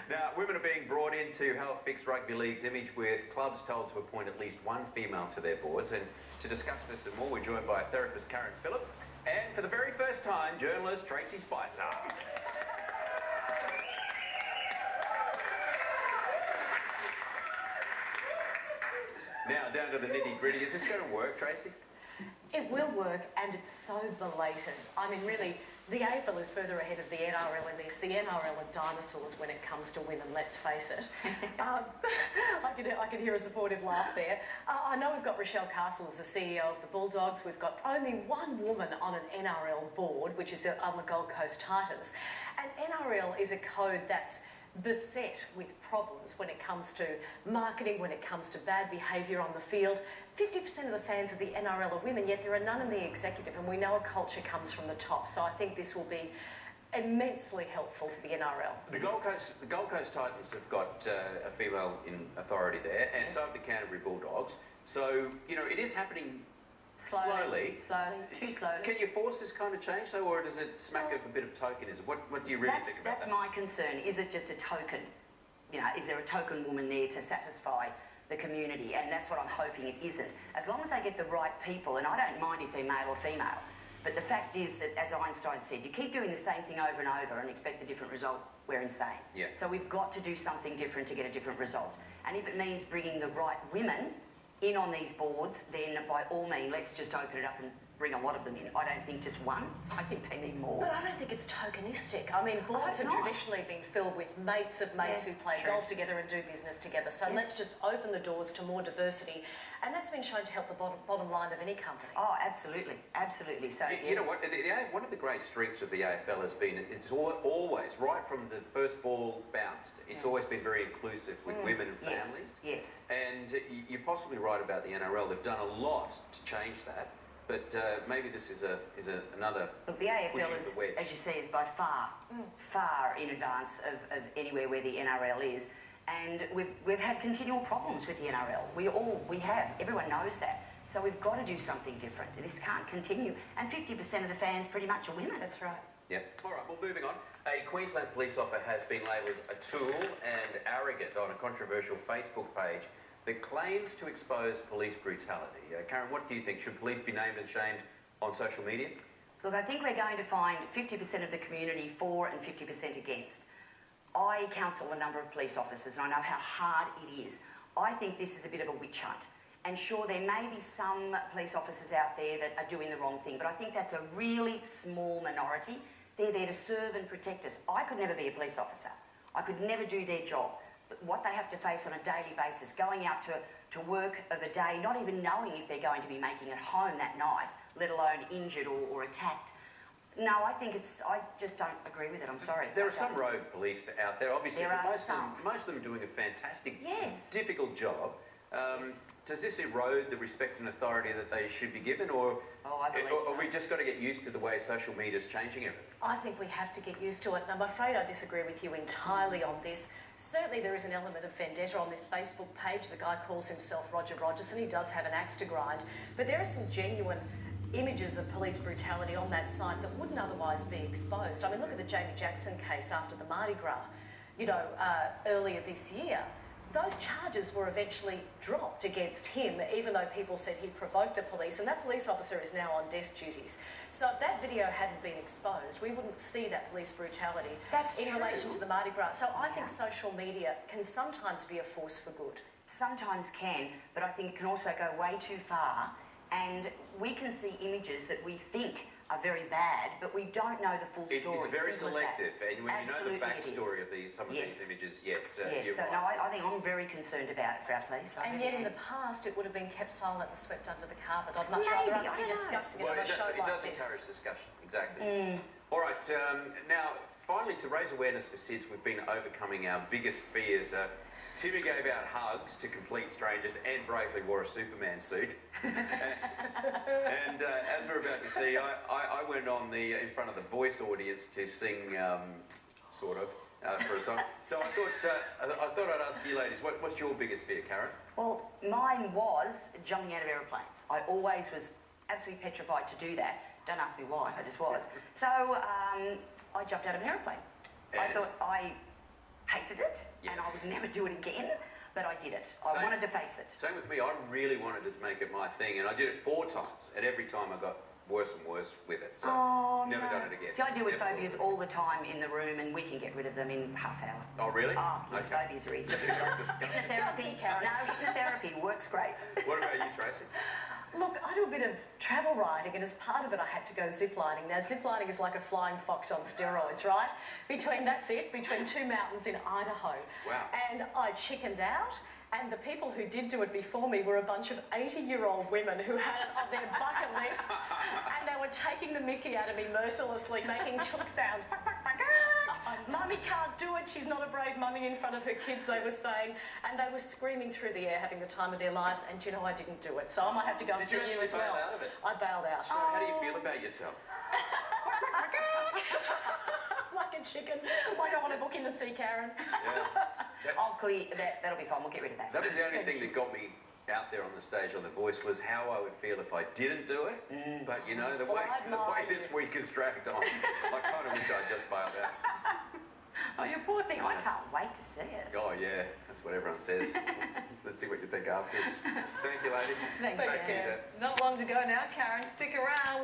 Now, women are being brought in to help fix Rugby League's image, with clubs told to appoint at least one female to their boards. And to discuss this and more, we're joined by therapist Karen Phillip and, for the very first time, journalist Tracy Spicer. Now, down to the nitty-gritty. Is this going to work, Tracy? It will work, and it's so belated. I mean, really, the AFL is further ahead of the NRL in this. The NRL are dinosaurs when it comes to women, let's face it. I could hear a supportive laugh there. I know we've got Rochelle Castle as the CEO of the Bulldogs. We've got only one woman on an NRL board, which is on the Gold Coast Titans. And NRL is a code that's beset with problems when it comes to marketing, when it comes to bad behaviour on the field. 50% of the fans of the NRL are women, yet there are none in the executive, and we know a culture comes from the top. So I think this will be immensely helpful to the NRL. The Gold Coast Titans have got a female in authority there, and so have the Canterbury Bulldogs. So, you know, it is happening slowly. Too slowly. Can your forces kind of change though, or does it smack of a bit of tokenism? What do you really think about that? That's my concern. Is it just a token? You know, is there a token woman there to satisfy the community? And that's what I'm hoping it isn't. As long as they get the right people, and I don't mind if they're male or female, but the fact is that, as Einstein said, you keep doing the same thing over and over and expect a different result, we're insane. Yeah. So we've got to do something different to get a different result. And if it means bringing the right women in on these boards, then by all means, let's just open it up and bring a lot of them in. I don't think just one. I think they need more. But I don't think it's tokenistic. I mean, boards have traditionally been filled with mates of mates who play golf together and do business together. So let's just open the doors to more diversity. And that's been shown to help the bottom line of any company. Oh, absolutely. Absolutely. So, you know what? One of the great strengths of the AFL has been, it's always, right from the first ball bounced, it's always been very inclusive with women and families. Yes. And you're possibly right about the NRL. They've done a lot to change that. But maybe this is another. Look, the AFL is, as you see, is by far in advance of anywhere where the NRL is, and we've had continual problems with the NRL. We have. Everyone knows that. So we've got to do something different. This can't continue. And 50% of the fans pretty much are women. That's right. Yeah. All right. Well, moving on. A Queensland police officer has been labelled a tool and arrogant on a controversial Facebook page that claims to expose police brutality. Karen, what do you think? Should police be named and shamed on social media? Look, I think we're going to find 50% of the community for and 50% against. I counsel a number of police officers and I know how hard it is. I think this is a bit of a witch hunt. And sure, there may be some police officers out there that are doing the wrong thing, but I think that's a really small minority. They're there to serve and protect us. I could never be a police officer. I could never do their job. What they have to face on a daily basis, going out to work of a day, not even knowing if they're going to be making it home that night, let alone injured or attacked. No, I just don't agree with it, I'm sorry. There are some rogue police out there, obviously. There are some. Most of them are doing a fantastic, difficult job. Does this erode the respect and authority that they should be given, or we just got to get used to the way social media is changing everything? I think we have to get used to it, and I'm afraid I disagree with you entirely on this. Certainly there is an element of vendetta on this Facebook page. The guy calls himself Roger Rogers, and he does have an axe to grind. But there are some genuine images of police brutality on that site that wouldn't otherwise be exposed. I mean, look at the Jamie Jackson case after the Mardi Gras, earlier this year. Those charges were eventually dropped against him, even though people said he provoked the police, and that police officer is now on desk duties. So if that video hadn't been exposed, we wouldn't see that police brutality in relation to the Mardi Gras. So I think social media can sometimes be a force for good. Sometimes can, but I think it can also go way too far, and we can see images that we think are very bad, but we don't know the full story. It's very selective, and when you know the backstory of some of these images, you're so right. No, I think I'm very concerned about it for our police. And yet in the past, it would have been kept silent and swept under the carpet. I'd much rather us be discussing it on a show like this. It does encourage discussion, exactly. All right, now, finally, to raise awareness for SIDS, we've been overcoming our biggest fears. Timmy gave out hugs to complete strangers and bravely wore a Superman suit. and as we're about to see, I went on in front of the Voice audience to sing, for a song. So I thought I'd ask you ladies, what's your biggest fear, Karen? Well, mine was jumping out of aeroplanes. I always was absolutely petrified to do that. Don't ask me why, I just was. So I jumped out of an aeroplane. I thought I hated it, Yeah. and I would never do it again, but I did it. Same. I wanted to face it. Same with me. I really wanted to make it my thing, and I did it 4 times, and every time I got worse and worse with it. So never done it again. See, I deal with Never phobias will. all the time in the room, and we can get rid of them in half hour. Oh, really? Oh, yeah, Okay. phobias are easy. Just- Hypnotherapy, Karen. no, hypnotherapy works great. What about you, Tracy? Look, I do a bit of travel writing, and as part of it, I had to go ziplining. Now, ziplining is like a flying fox on steroids, right? Between 2 mountains in Idaho. Wow. And I chickened out. And the people who did do it before me were a bunch of 80-year-old women who had it on their bucket list, and they were taking the mickey out of me mercilessly, making chook sounds. Mummy can't do it, she's not a brave mummy in front of her kids, they were saying. And they were screaming through the air, having the time of their lives, and you know, I didn't do it. So I might have to go and Did see you you actually as well. bail out of it? I bailed out. So how do you feel about yourself? Like a chicken. I don't want to book in to see Karen. Yeah. I'll clear that. That'll be fine. We'll get rid of that. That was the only thing that got me out there on the stage on The Voice, was how I would feel if I didn't do it. But you know, the way this week has dragged on, I kind of wish I'd just bailed out. Oh, you poor thing. I can't wait to see it. Oh yeah, that's what everyone says. Let's see what you think afterwards. Thank you, ladies. Thanks, Back to you, Karen. Deb. Not long to go now, Karen. Stick around.